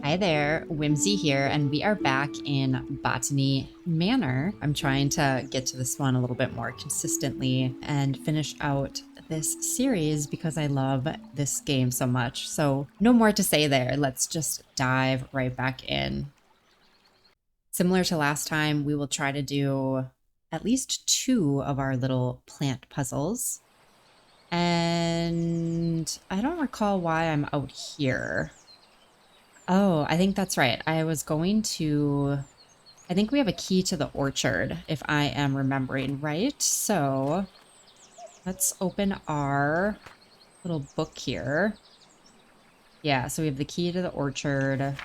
Hi there, Whimsy here, and we are back in Botany Manor. I'm trying to get to this one a little bit more consistently and finish out this series because I love this game so much. So no more to say there. Let's just dive right back in. Similar to last time, we will try to do at least 2 of our little plant puzzles. And I don't recall why I'm out here. Oh, I think that's right. I think we have a key to the orchard, if I am remembering right. So let's open our little book here. Yeah, so we have the key to the orchard.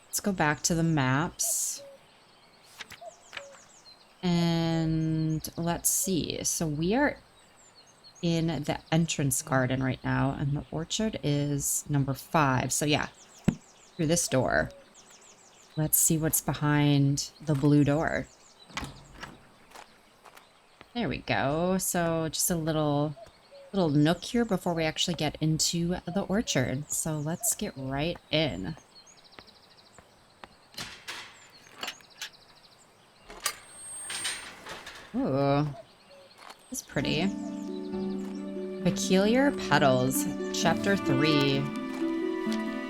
Let's go back to the maps. And let's see. So we are in the entrance garden right now, and the orchard is number 5. So yeah, through this door. Let's see what's behind the blue door. There we go. So just a little nook here before we actually get into the orchard. So let's get right in. Ooh, that's pretty. Peculiar Petals, Chapter 3.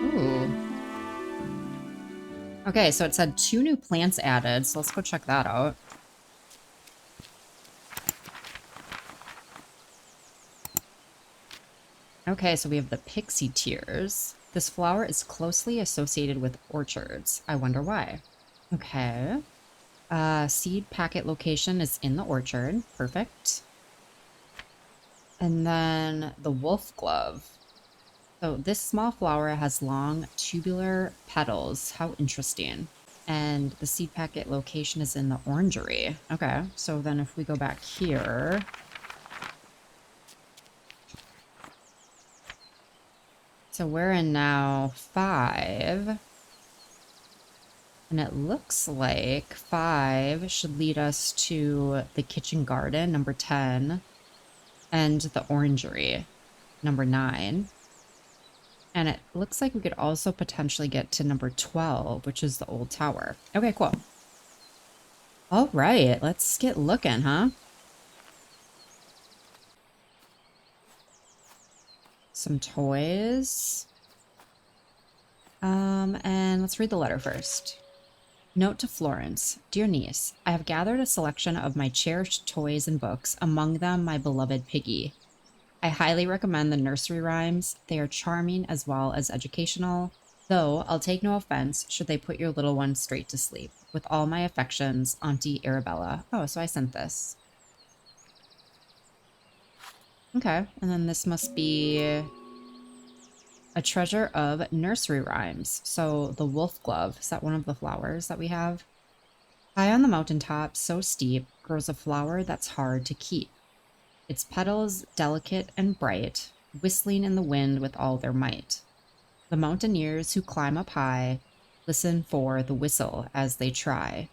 Ooh. Okay, so it said 2 new plants added, so let's go check that out. Okay, so we have the Pixie tears. This flower is closely associated with orchards. I wonder why. Okay. Seed packet location is in the orchard. Perfect. And then the Wolfglove. So this small flower has long tubular petals. How interesting. And the seed packet location is in the orangery. Okay, so then if we go back here. So we're in now 5. And it looks like 5 should lead us to the kitchen garden, number 10, and the orangery, number 9. And it looks like we could also potentially get to number 12, which is the old tower. Okay, cool. All right, let's get looking, huh? Some toys. And let's read the letter first. Note to Florence. Dear niece, I have gathered a selection of my cherished toys and books, among them my beloved Piggy. I highly recommend the nursery rhymes. They are charming as well as educational, though I'll take no offense should they put your little one straight to sleep. With all my affections, Auntie Arabella. Oh, so I sent this. Okay, and then this must be a treasure of nursery rhymes. So the Wolfglove, is that one of the flowers that we have? High on the mountaintop, so steep, grows a flower that's hard to keep. Its petals delicate and bright, whistling in the wind with all their might. The mountaineers who climb up high listen for the whistle as they try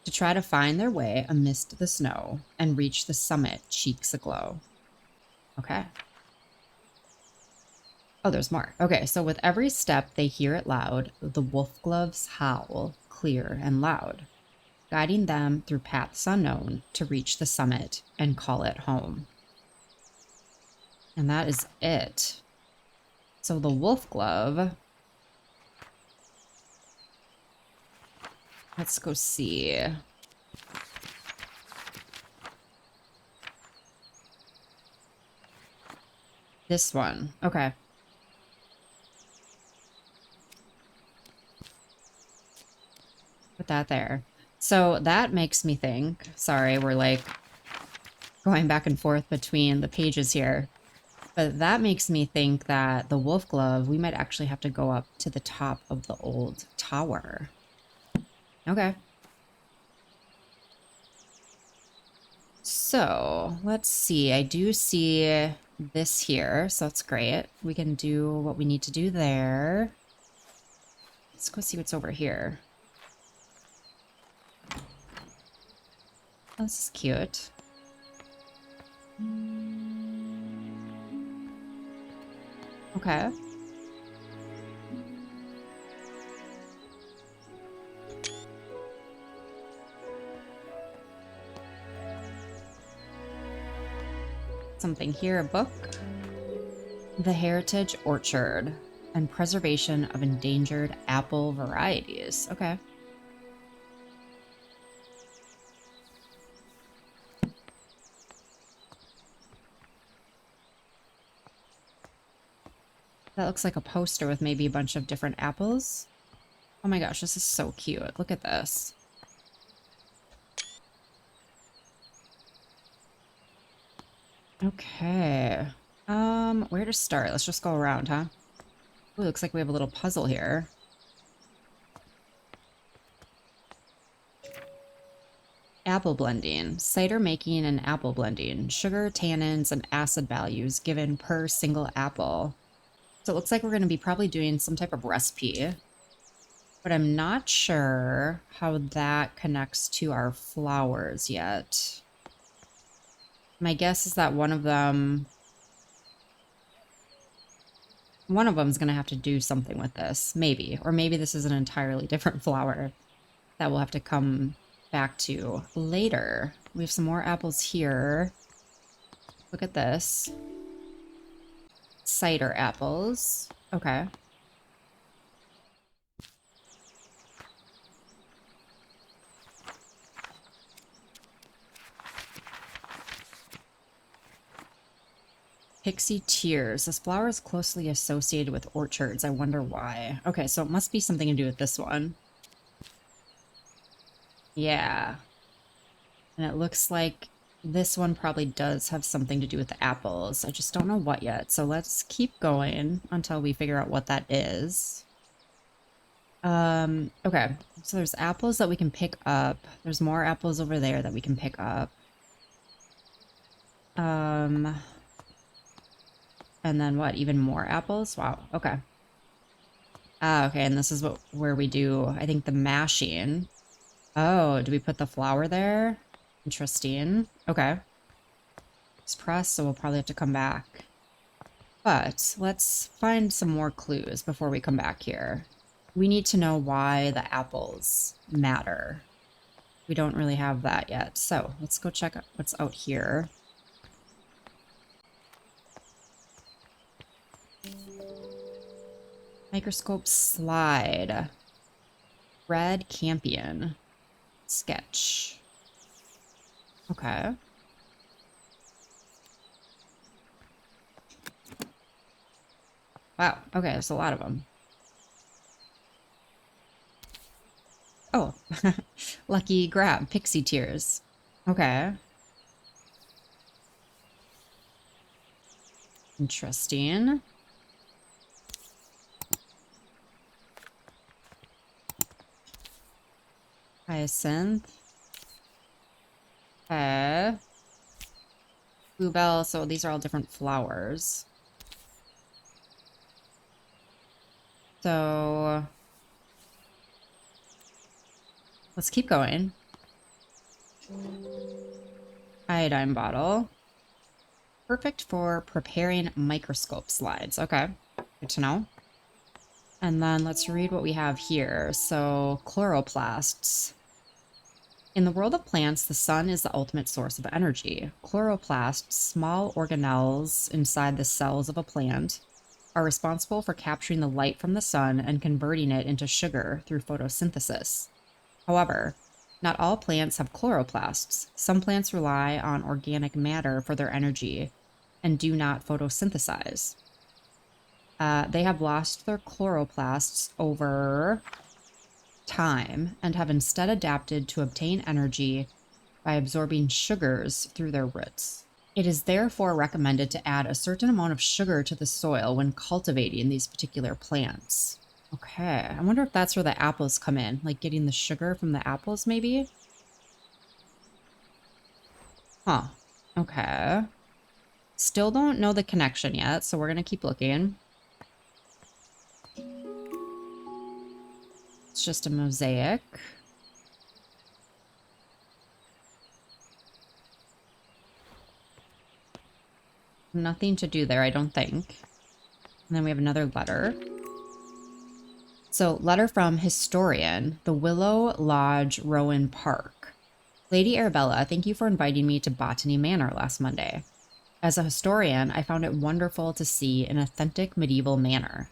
to find their way amidst the snow and reach the summit, cheeks aglow. Okay. Oh, there's more. Okay, so with every step they hear it loud, the wolfgloves howl, clear and loud, guiding them through paths unknown to reach the summit and call it home. And that is it. So the Wolfglove. Let's go see. This one. Okay. Put that there. So that makes me think. Sorry, we're like going back and forth between the pages here. But that makes me think that the Wolfglove, we might actually have to go up to the top of the old tower. Okay. So let's see. I do see this here, so that's great. We can do what we need to do there. Let's go see what's over here. Oh, this is cute. Okay. Something here, a book. The Heritage Orchard and Preservation of Endangered Apple Varieties. Okay. That looks like a poster with maybe a bunch of different apples. Oh my gosh, this is so cute. Look at this. Okay. Where to start? Let's just go around, huh? Ooh, looks like we have a little puzzle here. Apple blending. Cider making and apple blending. Sugar, tannins, and acid values given per single apple. So it looks like we're going to be probably doing some type of recipe. But I'm not sure how that connects to our flowers yet. My guess is that one of them's going to have to do something with this. Maybe. Or maybe this is an entirely different flower that we'll have to come back to later. We have some more apples here. Look at this. Cider apples. Okay. Pixie tears. This flower is closely associated with orchards. I wonder why. Okay, so it must be something to do with this one. Yeah. And it looks like this one probably does have something to do with the apples. I just don't know what yet. So let's keep going until we figure out what that is. Okay. So there's apples that we can pick up. There's more apples over there that we can pick up. And then what? Even more apples? Wow. Okay. Ah, okay. And this is where we do, I think, the mashing. Oh, do we put the flour there? Interesting. Okay. It's pressed, so we'll probably have to come back. But let's find some more clues before we come back here. We need to know why the apples matter. We don't really have that yet. So let's go check out what's out here. Microscope slide. Red campion. Sketch. Okay. Wow. Okay, there's a lot of them. Oh. Lucky grab. Pixie tears. Okay. Interesting. Hyacinth. Okay. Bluebell. So these are all different flowers. So let's keep going. Iodine bottle. Perfect for preparing microscope slides. Okay, good to know. And then let's read what we have here. So chloroplasts. In the world of plants, the sun is the ultimate source of energy. Chloroplasts, small organelles inside the cells of a plant, are responsible for capturing the light from the sun and converting it into sugar through photosynthesis. However, not all plants have chloroplasts. Some plants rely on organic matter for their energy and do not photosynthesize. They have lost their chloroplasts over time and have instead adapted to obtain energy by absorbing sugars through their roots. It is therefore recommended to add a certain amount of sugar to the soil when cultivating these particular plants. Okay, I wonder if that's where the apples come in, like getting the sugar from the apples maybe? Huh, okay. Still don't know the connection yet, so we're gonna keep looking. It's just a mosaic. Nothing to do there, I don't think. And then we have another letter. So, letter from historian, the Willow Lodge, Rowan Park. Lady Arabella, thank you for inviting me to Botany Manor last Monday. As a historian, I found it wonderful to see an authentic medieval manor,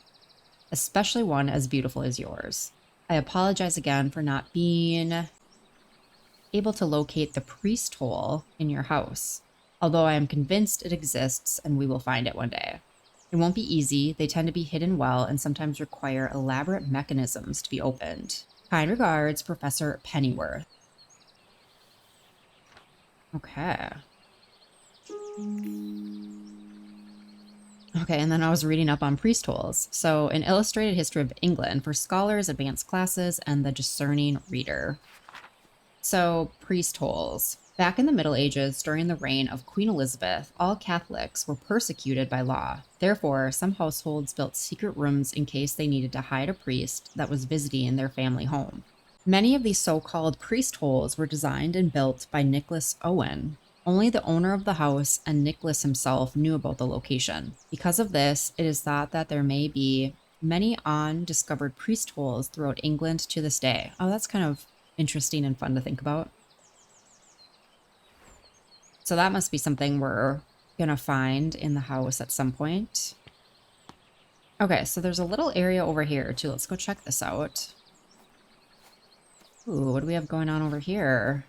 especially one as beautiful as yours. I apologize again for not being able to locate the priest hole in your house, although I am convinced it exists and we will find it one day. It won't be easy. They tend to be hidden well and sometimes require elaborate mechanisms to be opened. Kind regards, Professor Pennyworth. Okay. Okay, and then I was reading up on priest holes. So, an illustrated history of England for scholars, advanced classes, and the discerning reader. So, priest holes. Back in the Middle Ages, during the reign of Queen Elizabeth, all Catholics were persecuted by law. Therefore, some households built secret rooms in case they needed to hide a priest that was visiting their family home. Many of these so-called priest holes were designed and built by Nicholas Owen. Only the owner of the house and Nicholas himself knew about the location. Because of this, it is thought that there may be many undiscovered priest holes throughout England to this day. Oh, that's kind of interesting and fun to think about. So that must be something we're gonna find in the house at some point. Okay, so there's a little area over here too. Let's go check this out. Ooh, what do we have going on over here?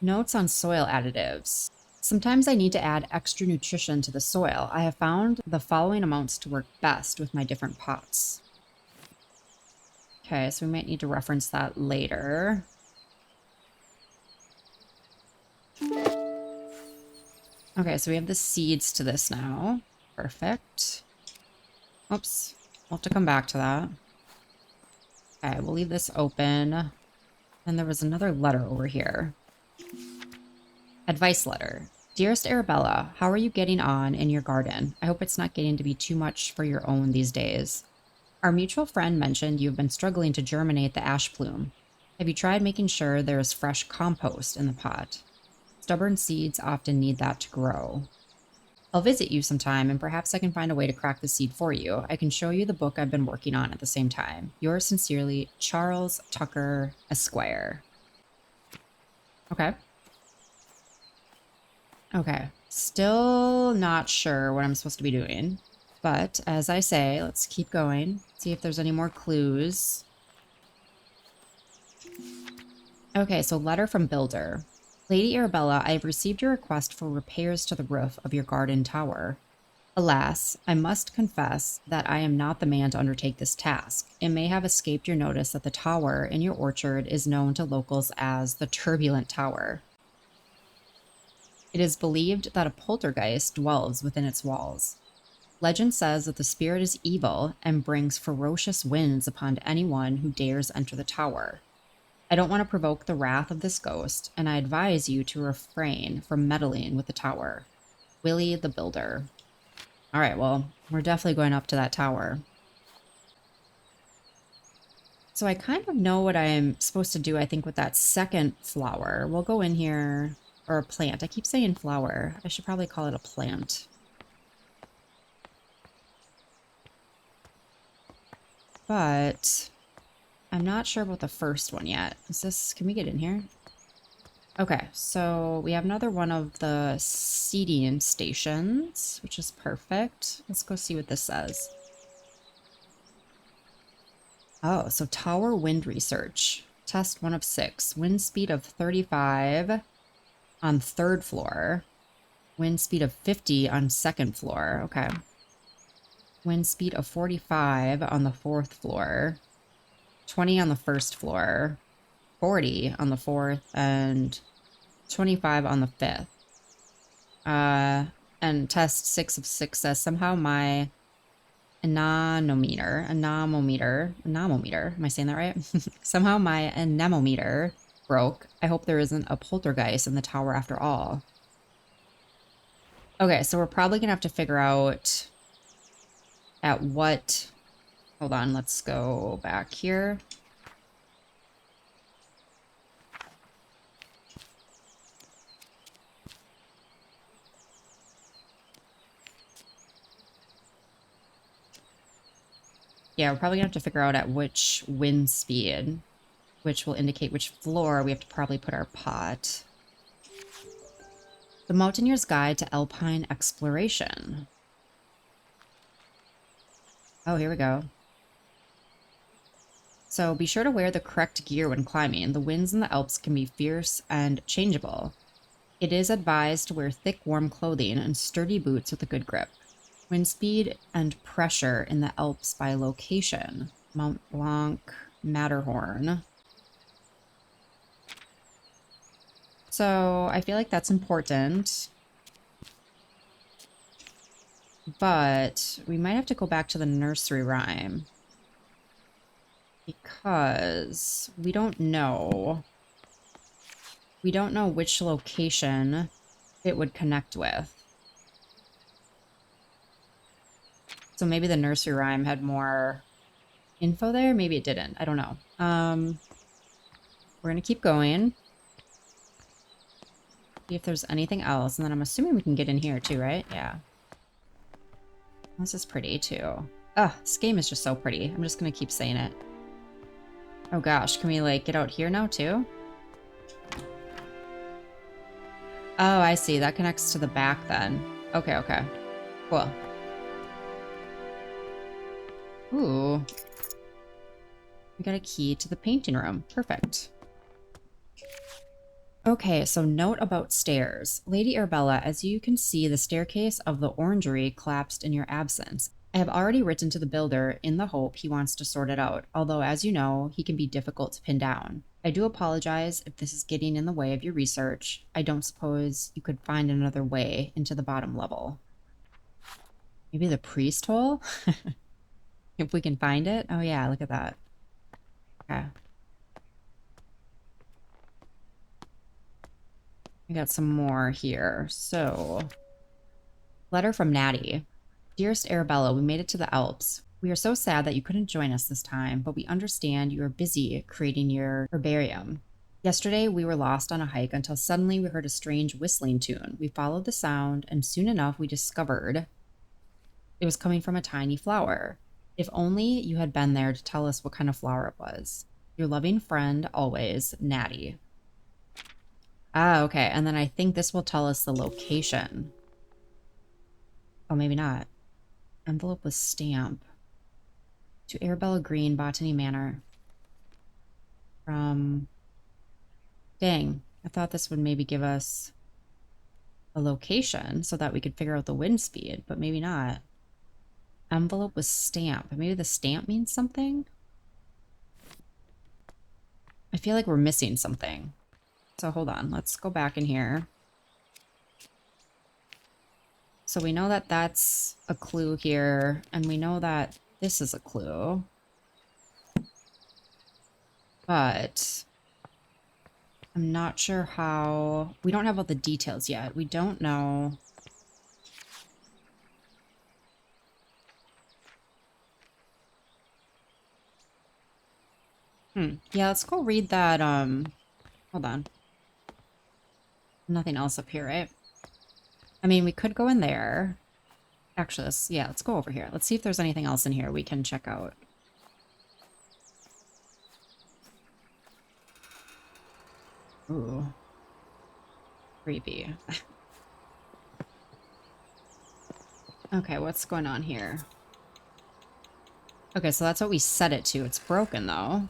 Notes on soil additives. Sometimes I need to add extra nutrition to the soil. I have found the following amounts to work best with my different pots. Okay, so we might need to reference that later. Okay, so we have the seeds to this now. Perfect. Oops, we'll have to come back to that. Okay, we'll leave this open. And there was another letter over here. Advice letter. Dearest Arabella, how are you getting on in your garden? I hope it's not getting to be too much for your own these days. Our mutual friend mentioned you've been struggling to germinate the ash plume. Have you tried making sure there is fresh compost in the pot? Stubborn seeds often need that to grow. I'll visit you sometime and perhaps I can find a way to crack the seed for you. I can show you the book I've been working on at the same time. Yours sincerely, Charles Tucker, Esquire. Okay. Okay. Still not sure what I'm supposed to be doing. But as I say, let's keep going. See if there's any more clues. Okay, so letter from builder. Lady Arabella, I have received your request for repairs to the roof of your garden tower. Alas, I must confess that I am not the man to undertake this task. It may have escaped your notice that the tower in your orchard is known to locals as the Turbulent Tower. It is believed that a poltergeist dwells within its walls. Legend says that the spirit is evil and brings ferocious winds upon anyone who dares enter the tower. I don't want to provoke the wrath of this ghost, and I advise you to refrain from meddling with the tower. Willie the Builder. All right, well, we're definitely going up to that tower. So I kind of know what I'm supposed to do, I think, with that second flower. We'll go in here, or a plant. I keep saying flower. I should probably call it a plant. But I'm not sure about the first one yet. Is this, can we get in here? Okay, so we have another one of the seeding stations, which is perfect. Let's go see what this says. Oh, so tower wind research. Test 1 of 6. Wind speed of 35 on 3rd floor. Wind speed of 50 on 2nd floor. Okay. Wind speed of 45 on the 4th floor. 20 on the 1st floor. 40 on the 4th, and 25 on the 5th. And test 6 of 6 says somehow my anemometer, am I saying that right? Somehow my anemometer broke. I hope there isn't a poltergeist in the tower after all. Okay, so we're probably gonna have to figure out at what, hold on, let's go back here. Yeah, we're probably gonna have to figure out at which wind speed, which will indicate which floor we have to probably put our pot. The Mountaineer's Guide to Alpine Exploration. Oh, here we go. So be sure to wear the correct gear when climbing. The winds in the Alps can be fierce and changeable. It is advised to wear thick, warm clothing and sturdy boots with a good grip. Wind speed and pressure in the Alps by location. Mont Blanc, Matterhorn. So I feel like that's important. But we might have to go back to the nursery rhyme. Because we don't know. We don't know which location it would connect with. So maybe the nursery rhyme had more info there. Maybe it didn't. I don't know. We're going to keep going. See if there's anything else. And then I'm assuming we can get in here too, right? Yeah. This is pretty too. Ugh, this game is just so pretty. I'm just going to keep saying it. Oh gosh, can we like get out here now too? Oh, I see. That connects to the back then. Okay, okay. Cool. Ooh. We got a key to the painting room. Perfect. Okay, so note about stairs. Lady Arabella, as you can see, the staircase of the orangery collapsed in your absence. I have already written to the builder in the hope he wants to sort it out, although as you know, he can be difficult to pin down. I do apologize if this is getting in the way of your research. I don't suppose you could find another way into the bottom level. Maybe the priest hole? If we can find it? Oh yeah, look at that. Okay. We got some more here. So, letter from Natty. Dearest Arabella, we made it to the Alps. We are so sad that you couldn't join us this time, but we understand you are busy creating your herbarium. Yesterday, we were lost on a hike until suddenly we heard a strange whistling tune. We followed the sound, and soon enough we discovered it was coming from a tiny flower. If only you had been there to tell us what kind of flower it was. Your loving friend, always, Natty. Ah, okay, and then I think this will tell us the location. Oh, maybe not. Envelope with stamp. To Arabella Green, Botany Manor. From... Dang, I thought this would maybe give us a location so that we could figure out the wind speed, but maybe not. Envelope with stamp. Maybe the stamp means something? I feel like we're missing something. So hold on, let's go back in here. So we know that that's a clue here, and we know that this is a clue. But I'm not sure how... We don't have all the details yet. We don't know... Yeah, let's go read that, Hold on. Nothing else up here, right? I mean, we could go in there. Actually, let's go over here. Let's see if there's anything else in here we can check out. Ooh. Creepy. Okay, what's going on here? Okay, so that's what we set it to. It's broken, though.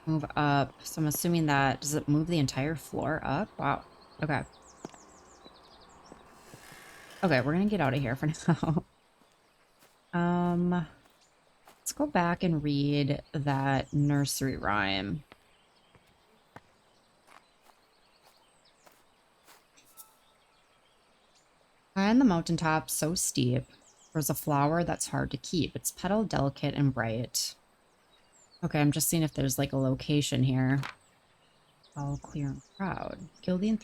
Move up. So I'm assuming that... Does it move the entire floor up? Wow. Okay. Okay, we're gonna get out of here for now. Let's go back and read that nursery rhyme. High on the mountaintop, so steep, there's a flower that's hard to keep. Its petal delicate and bright. Okay, I'm just seeing if there's like a location here. All clear and proud. Gilding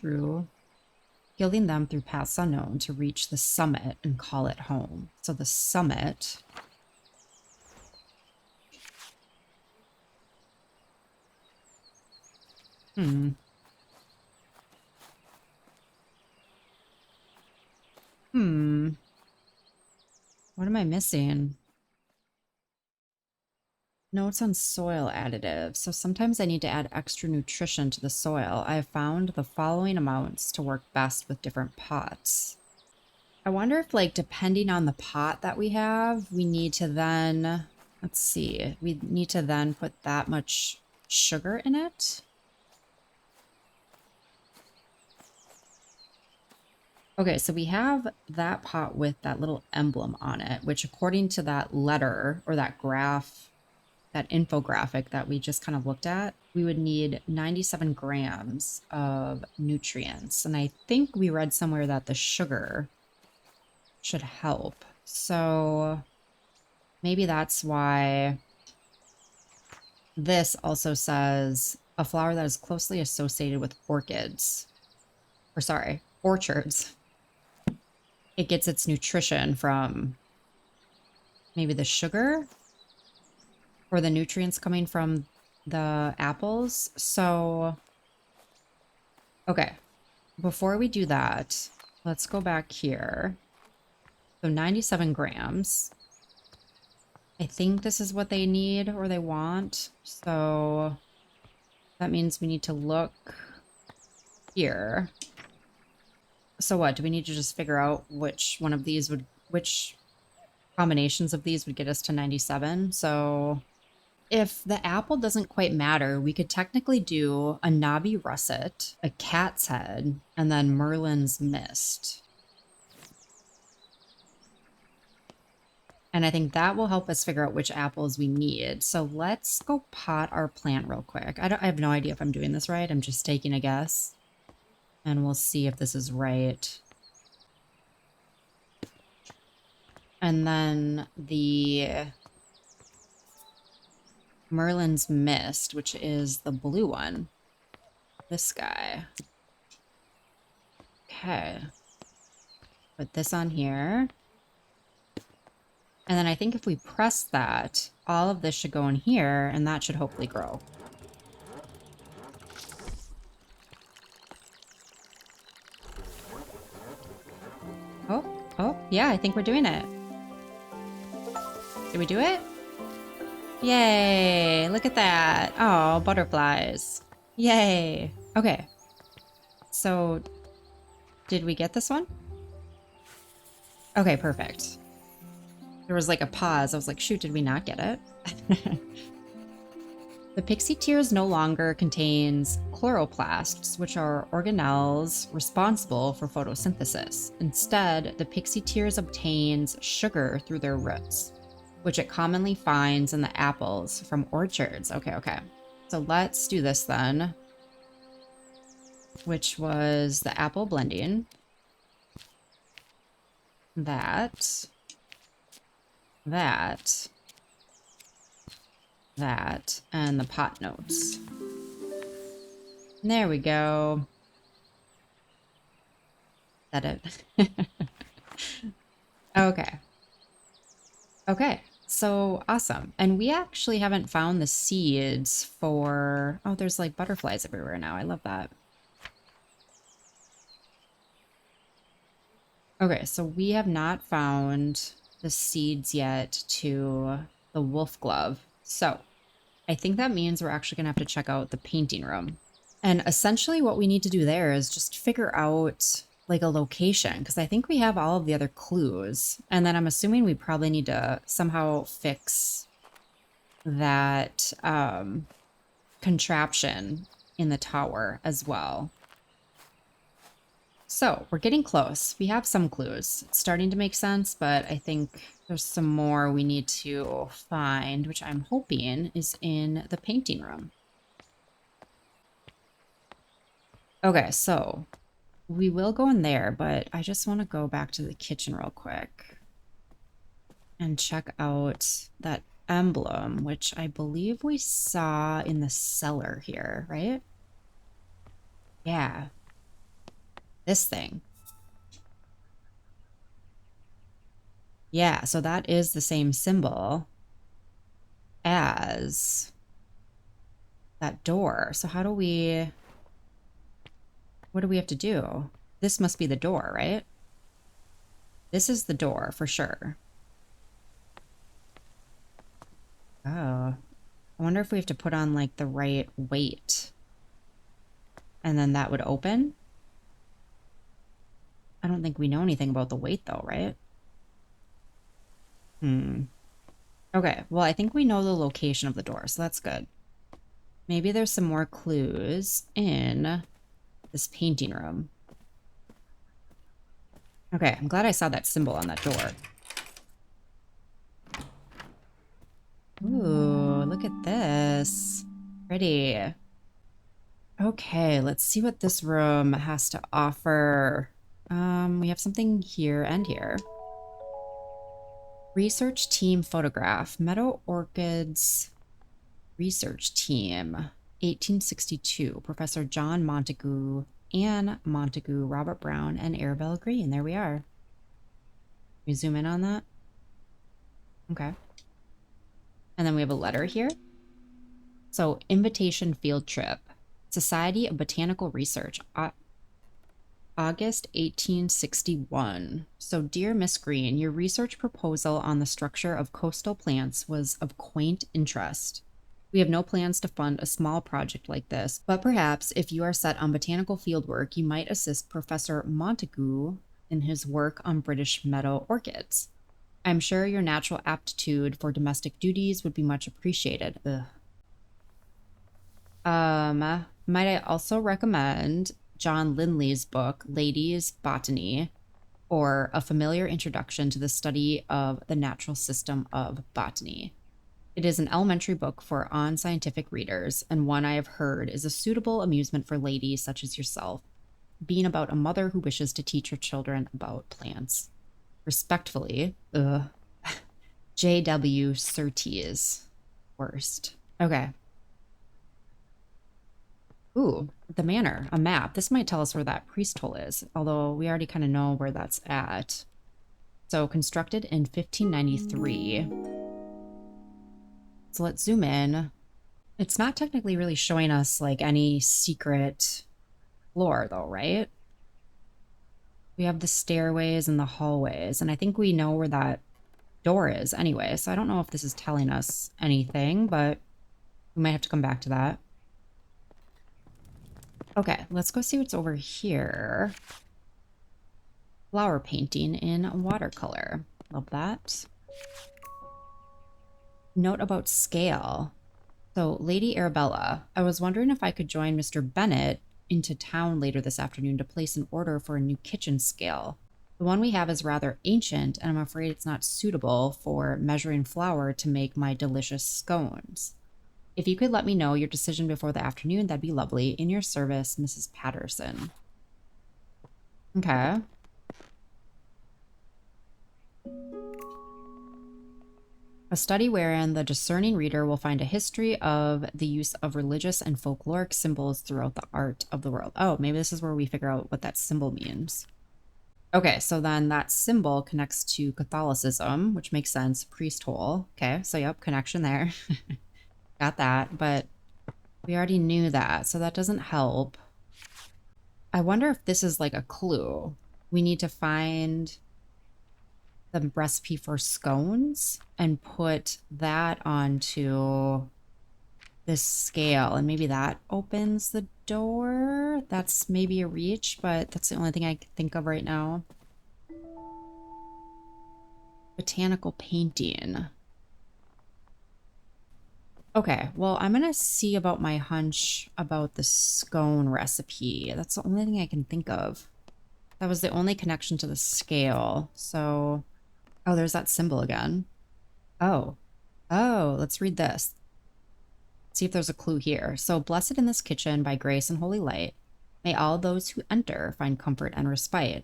them through paths unknown to reach the summit and call it home. So the summit... What am I missing? Notes on soil additives. So sometimes I need to add extra nutrition to the soil. I have found the following amounts to work best with different pots. I wonder if, like, depending on the pot that we have, we need to then, let's see, we need to then put that much sugar in it. Okay, so we have that pot with that little emblem on it, which according to that letter or that graph, that infographic that we just kind of looked at, we would need 97 grams of nutrients. And I think we read somewhere that the sugar should help. So maybe that's why this also says a flower that is closely associated with orchids, or sorry, orchards. It gets its nutrition from maybe the sugar or the nutrients coming from the apples. So, okay, before we do that, let's go back here. So 97 grams. I think this is what they need or they want. So that means we need to look here. So what, do we need to just figure out which one of these would, which combinations of these would get us to 97? So if the apple doesn't quite matter, we could technically do a knobby russet, a cat's head, and then Merlin's mist. And I think that will help us figure out which apples we need. So let's go pot our plant real quick. I have no idea if I'm doing this right. I'm just taking a guess. And we'll see if this is right. And then the Merlin's Mist, which is the blue one. This guy. Okay. Put this on here. And then I think if we press that, all of this should go in here, and that should hopefully grow. Oh, yeah, I think we're doing it. Did we do it? Yay, look at that. Oh, butterflies. Yay. Okay. So, did we get this one? Okay, perfect. There was like a pause. I was like, shoot, did we not get it? The Pixie tears no longer contains chloroplasts, which are organelles responsible for photosynthesis. Instead, the Pixie tears obtains sugar through their roots, which it commonly finds in the apples from orchards. Okay. So let's do this then, which was the apple blending. That, and the pot notes. There we go. Is that it? Okay, so awesome. And we actually haven't found the seeds for... Oh, there's like butterflies everywhere now. I love that. Okay, so we have not found the seeds yet to the Wolfglove. So I think that means we're actually going to have to check out the painting room. And essentially what we need to do there is just figure out like a location, because I think we have all of the other clues. And then I'm assuming we probably need to somehow fix that contraption in the tower as well. So we're getting close. We have some clues. It's starting to make sense, but I think there's some more we need to find, which I'm hoping is in the painting room. Okay, so we will go in there, but I just want to go back to the kitchen real quick and check out that emblem, which I believe we saw in the cellar here, right? Yeah. This thing. Yeah, so that is the same symbol as that door. So how do we... What do we have to do? This must be the door, right? This is the door for sure. Oh. I wonder if we have to put on like the right weight. And then that would open. I don't think we know anything about the weight though, right? Okay, well, I think we know the location of the door, so that's good. Maybe there's some more clues in this painting room. Okay, I'm glad I saw that symbol on that door. Ooh, look at this. Pretty. Okay, let's see what this room has to offer. We have something here and here. Research team photograph. Meadow Orchids research team. 1862. Professor John Montagu, Anne Montagu, Robert Brown, and Arabella Green. There we are. Can we zoom in on that? Okay. And then we have a letter here. So, invitation field trip. Society of Botanical Research, August 1861. So, dear Miss Green, your research proposal on the structure of coastal plants was of quaint interest. We have no plans to fund a small project like this, but perhaps if you are set on botanical fieldwork, you might assist Professor Montagu in his work on British meadow orchids. I'm sure your natural aptitude for domestic duties would be much appreciated. Ugh. Might I also recommend John Lindley's book, Ladies' Botany, or A Familiar Introduction to the Study of the Natural System of Botany. It is an elementary book for unscientific readers, and one I have heard is a suitable amusement for ladies such as yourself, being about a mother who wishes to teach her children about plants. Respectfully, J.W. Surtees. Worst. Okay. Ooh, the manor, a map. This might tell us where that priest hole is, although we already kind of know where that's at. So, constructed in 1593. So let's zoom in. It's not technically really showing us like any secret floor though, right? We have the stairways and the hallways, and I think we know where that door is anyway, so I don't know if this is telling us anything, but we might have to come back to that. Okay, let's go see what's over here. Flower painting in watercolor. Love that. Note about scale. So, Lady Arabella, I was wondering if I could join Mr. Bennett into town later this afternoon to place an order for a new kitchen scale. The one we have is rather ancient, and I'm afraid it's not suitable for measuring flour to make my delicious scones. If you could let me know your decision before the afternoon, that'd be lovely. In your service, Mrs. Patterson. Okay. A study wherein the discerning reader will find a history of the use of religious and folkloric symbols throughout the art of the world. Oh, maybe this is where we figure out what that symbol means. Okay, so then that symbol connects to Catholicism, which makes sense. Priest hole. Okay, so yep, connection there. Got that, but we already knew that, so that doesn't help. I wonder if this is like a clue. We need to find the recipe for scones and put that onto this scale, and maybe that opens the door. That's maybe a reach, but that's the only thing I can think of right now. Botanical painting. Okay, well, I'm gonna see about my hunch about the scone recipe. That's the only thing I can think of. That was the only connection to the scale. So, oh, there's that symbol again. Oh, let's read this. See if there's a clue here. So, blessed in this kitchen by grace and holy light, may all those who enter find comfort and respite.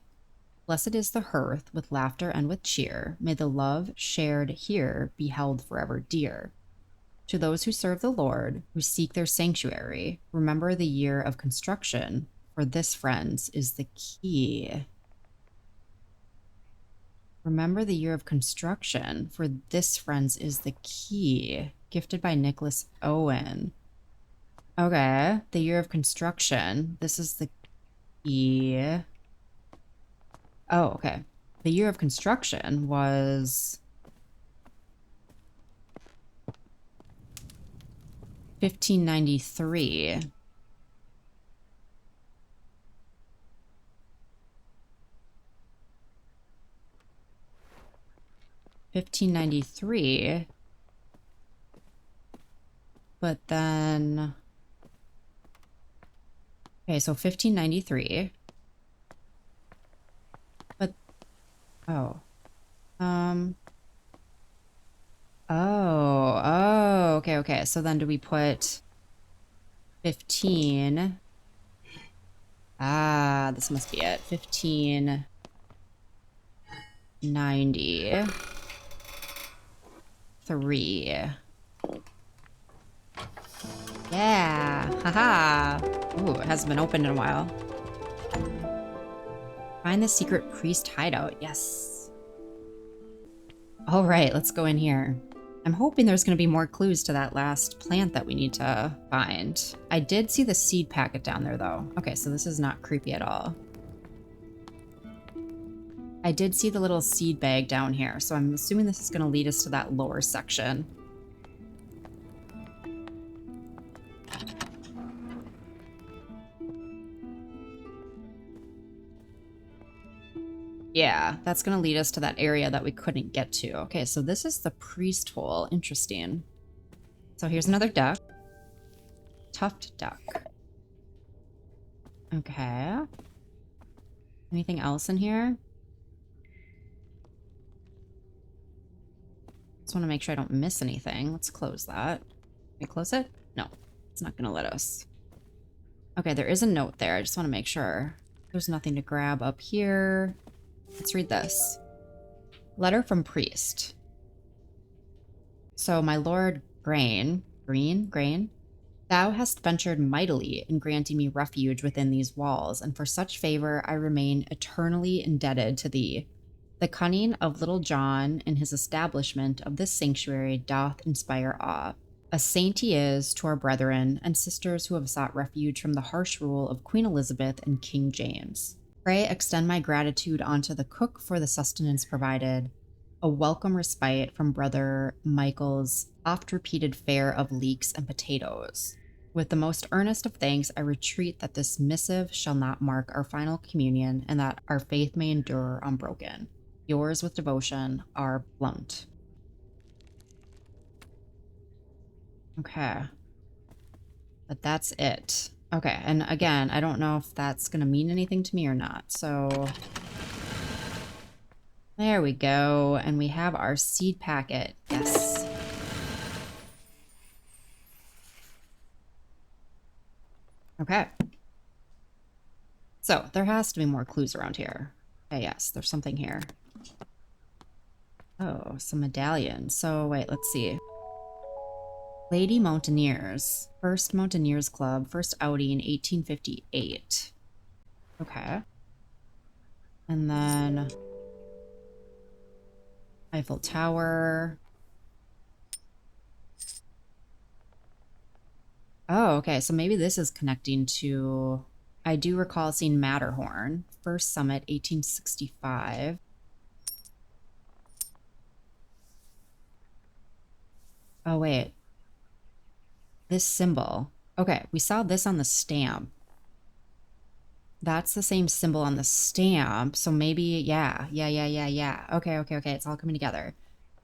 Blessed is the hearth with laughter and with cheer. May the love shared here be held forever dear. To those who serve the Lord, who seek their sanctuary, remember the year of construction, for this, friends, is the key. Remember the year of construction, for this, friends, is the key. Gifted by Nicholas Owen. Okay, the year of construction. This is the key. Oh, okay. The year of construction was 1593. But then, okay, so 1593. But oh, um, okay, okay. So then do we put 15? Ah, this must be it. 1593. Yeah, haha. Ooh, it hasn't been opened in a while. Find the secret priest hideout. Yes. All right, let's go in here. I'm hoping there's going to be more clues to that last plant that we need to find. I did see the seed packet down there, though. Okay, so this is not creepy at all. I did see the little seed bag down here, so I'm assuming this is going to lead us to that lower section. Yeah, that's going to lead us to that area that we couldn't get to. Okay, so this is the priest hole. Interesting. So here's another duck. Tuft duck. Okay. Anything else in here? Just want to make sure I don't miss anything. Let's close that. Can we close it? No, it's not going to let us. Okay, there is a note there. I just want to make sure. There's nothing to grab up here. Let's read this. Letter from priest. So, my lord Greene, thou hast ventured mightily in granting me refuge within these walls, and for such favor I remain eternally indebted to thee. The cunning of Little John in his establishment of this sanctuary doth inspire awe. A saint he is to our brethren and sisters who have sought refuge from the harsh rule of Queen Elizabeth and King James. Pray extend my gratitude unto the cook for the sustenance provided, a welcome respite from Brother Michael's oft-repeated fare of leeks and potatoes. With the most earnest of thanks, I retreat that this missive shall not mark our final communion and that our faith may endure unbroken. Yours with devotion, R. Blount. Okay. But that's it. Okay, and again, I don't know if that's going to mean anything to me or not, so... There we go, and we have our seed packet. Yes. Okay. So, there has to be more clues around here. Okay, yes, there's something here. Oh, some medallions. So, wait, let's see. Lady Mountaineers. First Mountaineers Club. First outing, 1858. Okay. And then... Eiffel Tower. Oh, okay. So maybe this is connecting to... I do recall seeing Matterhorn. First summit, 1865. Oh, wait. This symbol. Okay, we saw this on the stamp. That's the same symbol on the stamp. So maybe, yeah. Okay. It's all coming together.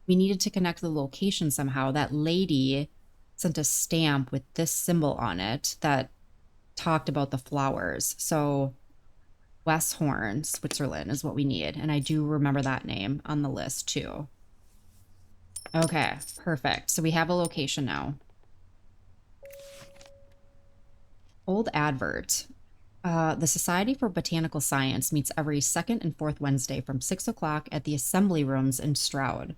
We needed to connect the location somehow. That lady sent a stamp with this symbol on it that talked about the flowers. So Westhorn, Switzerland is what we need. And I do remember that name on the list too. Okay, perfect. So we have a location now. Old advert. The Society for Botanical Science meets every second and fourth Wednesday from 6 o'clock at the Assembly Rooms in Stroud.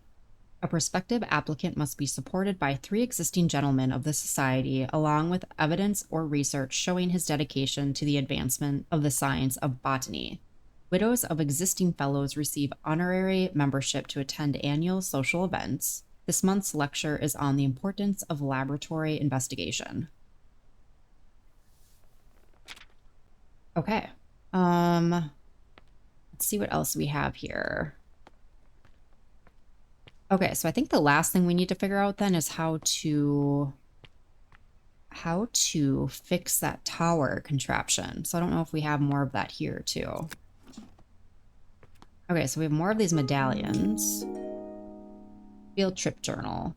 A prospective applicant must be supported by 3 existing gentlemen of the Society, along with evidence or research showing his dedication to the advancement of the science of botany. Widows of existing fellows receive honorary membership to attend annual social events. This month's lecture is on the importance of laboratory investigation. Okay. Let's see what else we have here. Okay, so I think the last thing we need to figure out then is how to how to fix that tower contraption. So I don't know if we have more of that here too. Okay, so we have more of these medallions. Field trip journal.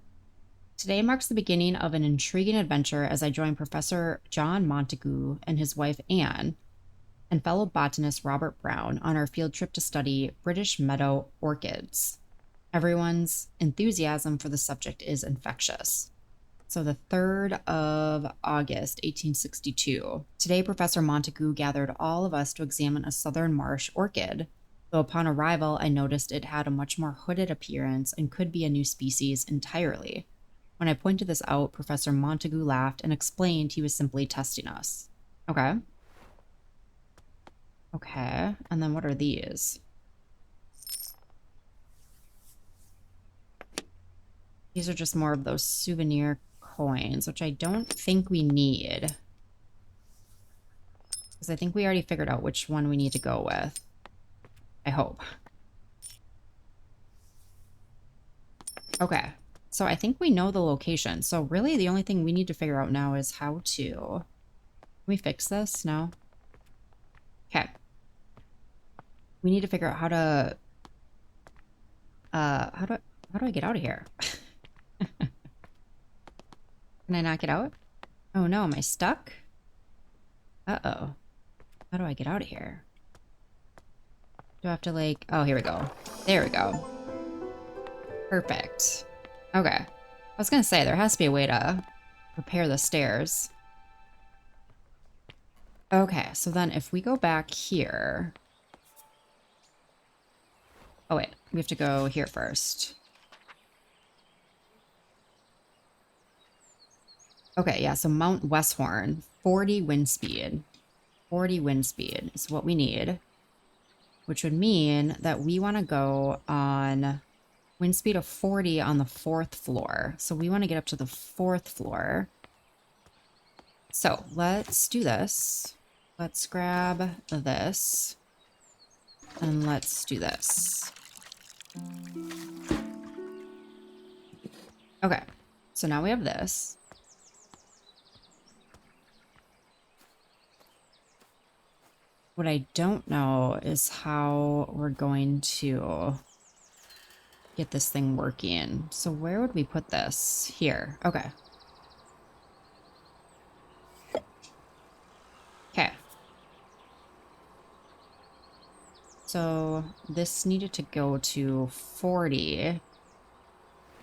Today marks the beginning of an intriguing adventure as I join Professor John Montague and his wife Anne and fellow botanist Robert Brown on our field trip to study British meadow orchids. Everyone's enthusiasm for the subject is infectious. So the 3rd of August, 1862. Today, Professor Montague gathered all of us to examine a southern marsh orchid. Though upon arrival, I noticed it had a much more hooded appearance and could be a new species entirely. When I pointed this out, Professor Montague laughed and explained he was simply testing us. Okay. Okay, and then what are these? These are just more of those souvenir coins, which I don't think we need. Because I think we already figured out which one we need to go with. I hope. Okay, so I think we know the location. So really the only thing we need to figure out now is how to... Can we fix this? No? Okay. We need to figure out how to... how do I get out of here? Can I not get out? Oh no, am I stuck? Uh-oh. How do I get out of here? Do I have to like... Oh, here we go. There we go. Perfect. Okay. I was gonna say, there has to be a way to repair the stairs. Okay, so then if we go back here... Oh wait, we have to go here first. Okay, yeah, so Mount Westhorn, 40 wind speed. 40 wind speed is what we need. Which would mean that we want to go on wind speed of 40 on the 4th floor. So we want to get up to the 4th floor. So let's do this. Let's grab this. And let's do this. Okay, so now we have this. What I don't know is how we're going to get this thing working. So where would we put this? Here. Okay. Okay. So this needed to go to 40.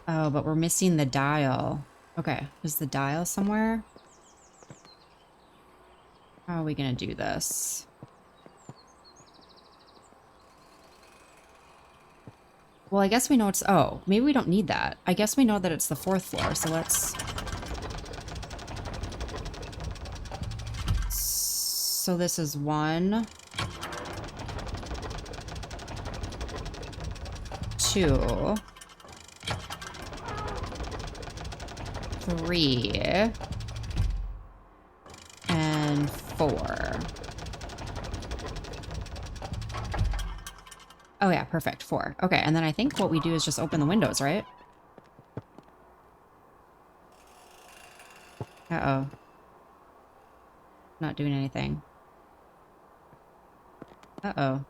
Oh, but we're missing the dial. Okay. Is the dial somewhere? How are we going to do this? Well, I guess we know it's... Oh, maybe we don't need that. I guess we know that it's the 4th floor, so let's... So this is 1, 2, 3, and 4. Oh yeah, perfect. 4. Okay, and then I think what we do is just open the windows, right? Uh-oh. Not doing anything. Uh-oh.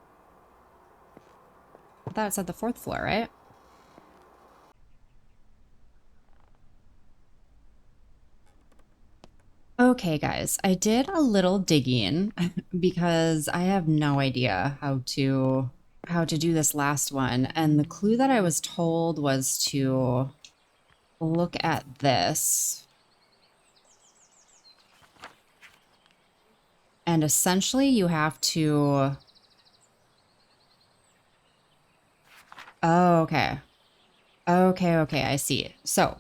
I thought it said the 4th floor, right? Okay, guys, I did a little digging because I have no idea how to do this last one. And the clue that I was told was to look at this. And essentially you have to... Oh, okay. Okay, I see. So,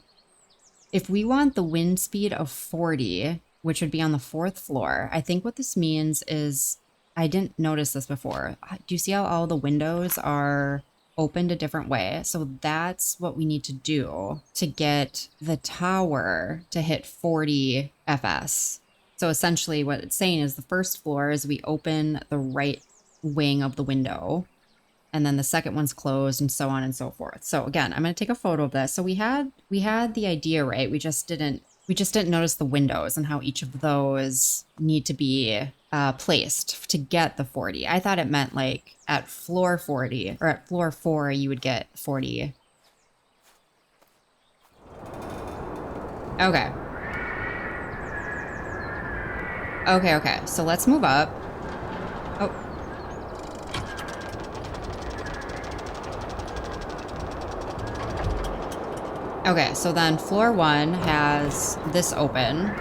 if we want the wind speed of 40, which would be on the 4th floor, I think what this means is... I didn't notice this before. Do you see how all the windows are opened a different way? So that's what we need to do to get the tower to hit 40 FS. So essentially what it's saying is the 1st floor is we open the right wing of the window, and then the 2nd one's closed, and so on and so forth. So again, I'm going to take a photo of this. So we had the idea right. We just didn't We just didn't notice the windows and how each of those need to be placed to get the 40. I thought it meant like at floor 40 or at floor 4 you would get 40. Okay. Okay. So let's move up. Oh. Okay, so then floor 1 has this open.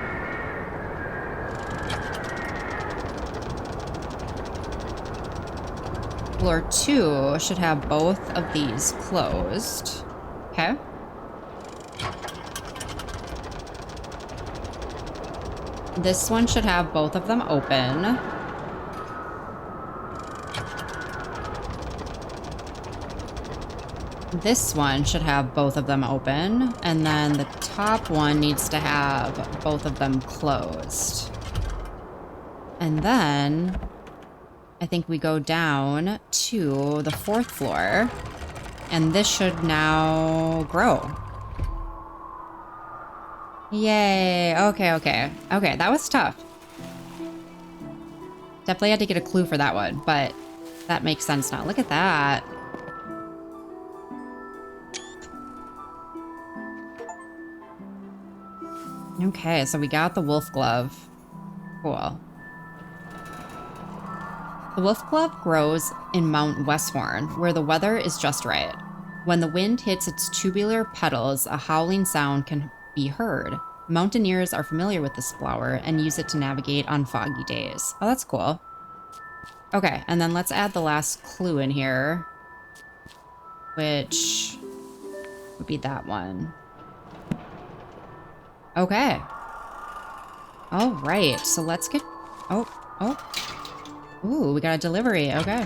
Floor 2 should have both of these closed. Okay. This one should have both of them open. This one should have both of them open. And then the top one needs to have both of them closed. And then I think we go down to the 4th floor. And this should now grow. Yay. Okay, that was tough. Definitely had to get a clue for that one, but that makes sense now. Look at that. Okay, so we got the Wolfglove. Cool. The Wolfglove grows in Mount Westhorn, where the weather is just right. When the wind hits its tubular petals, a howling sound can be heard. Mountaineers are familiar with this flower and use it to navigate on foggy days. Oh, that's cool. Okay, and then let's add the last clue in here, which would be that one. Okay. All right, so let's get... Oh. Ooh, we got a delivery. Okay.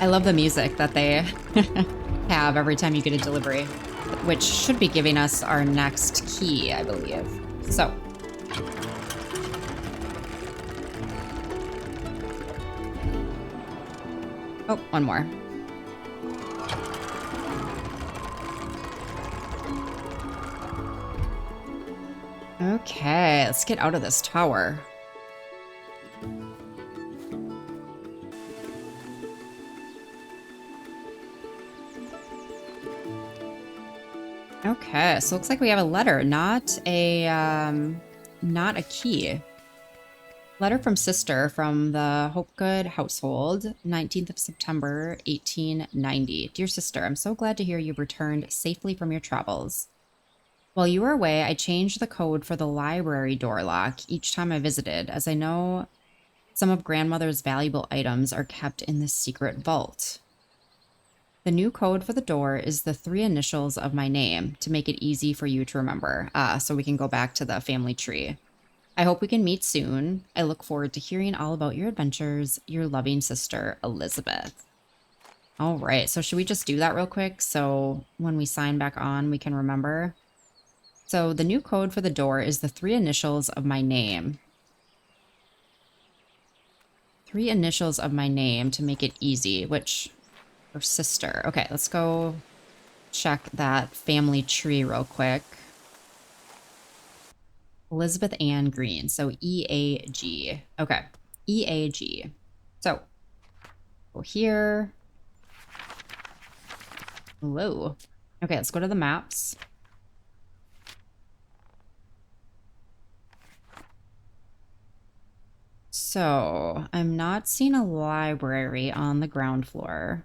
I love the music that they have every time you get a delivery, which should be giving us our next key, I believe. So. Oh, one more. Okay, let's get out of this tower. Okay, so it looks like we have a letter, not a key. Letter from sister from the Hopegood household, 19th of September, 1890. Dear sister, I'm so glad to hear you've returned safely from your travels. While you were away, I changed the code for the library door lock each time I visited, as I know some of grandmother's valuable items are kept in this secret vault. The new code for the door is the 3 initials of my name to make it easy for you to remember. So we can go back to the family tree. I hope we can meet soon. I look forward to hearing all about your adventures. Your loving sister, Elizabeth. All right, so should we just do that real quick so when we sign back on, we can remember? So the new code for the door is the 3 initials of my name. 3 initials of my name to make it easy, which... Or sister. Okay, let's go check that family tree real quick. Elizabeth Ann Green. So E-A-G. Okay. E-A-G. So go here. Whoa. Okay, let's go to the maps. So I'm not seeing a library on the ground floor.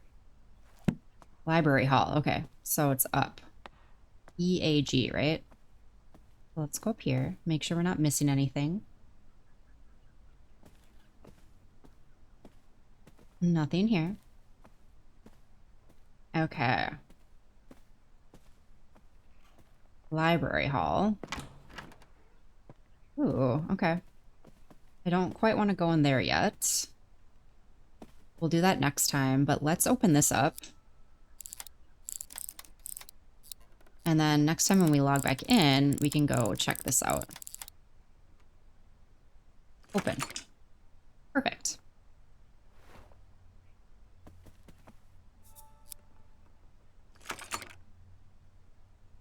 Library hall. Okay, so it's up. E-A-G, right? Let's go up here. Make sure we're not missing anything. Nothing here. Okay. Library hall. Ooh, okay. I don't quite want to go in there yet. We'll do that next time, but let's open this up. And then next time when we log back in, we can go check this out. Open. Perfect.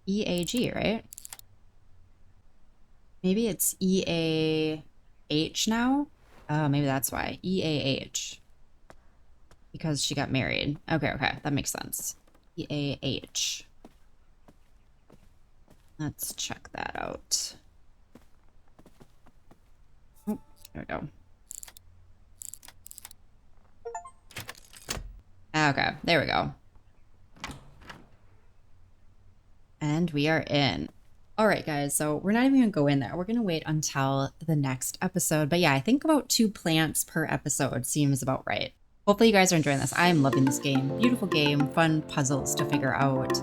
EAG, right? Maybe it's EAH now? Oh, maybe that's why. EAH. Because she got married. Okay, okay. That makes sense. EAH. Let's check that out. Oh, there we go. Okay, there we go. And we are in. All right, guys, so we're not even gonna go in there. We're gonna wait until the next episode. But yeah, I think about 2 plants per episode seems about right. Hopefully you guys are enjoying this. I'm loving this game. Beautiful game, fun puzzles to figure out.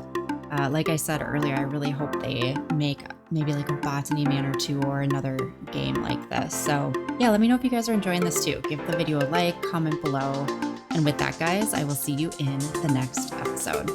Like I said earlier, I really hope they make maybe like a Botany Manor 2 or another game like this. So yeah, let me know if you guys are enjoying this too. Give the video a like, comment below. And with that, guys, I will see you in the next episode.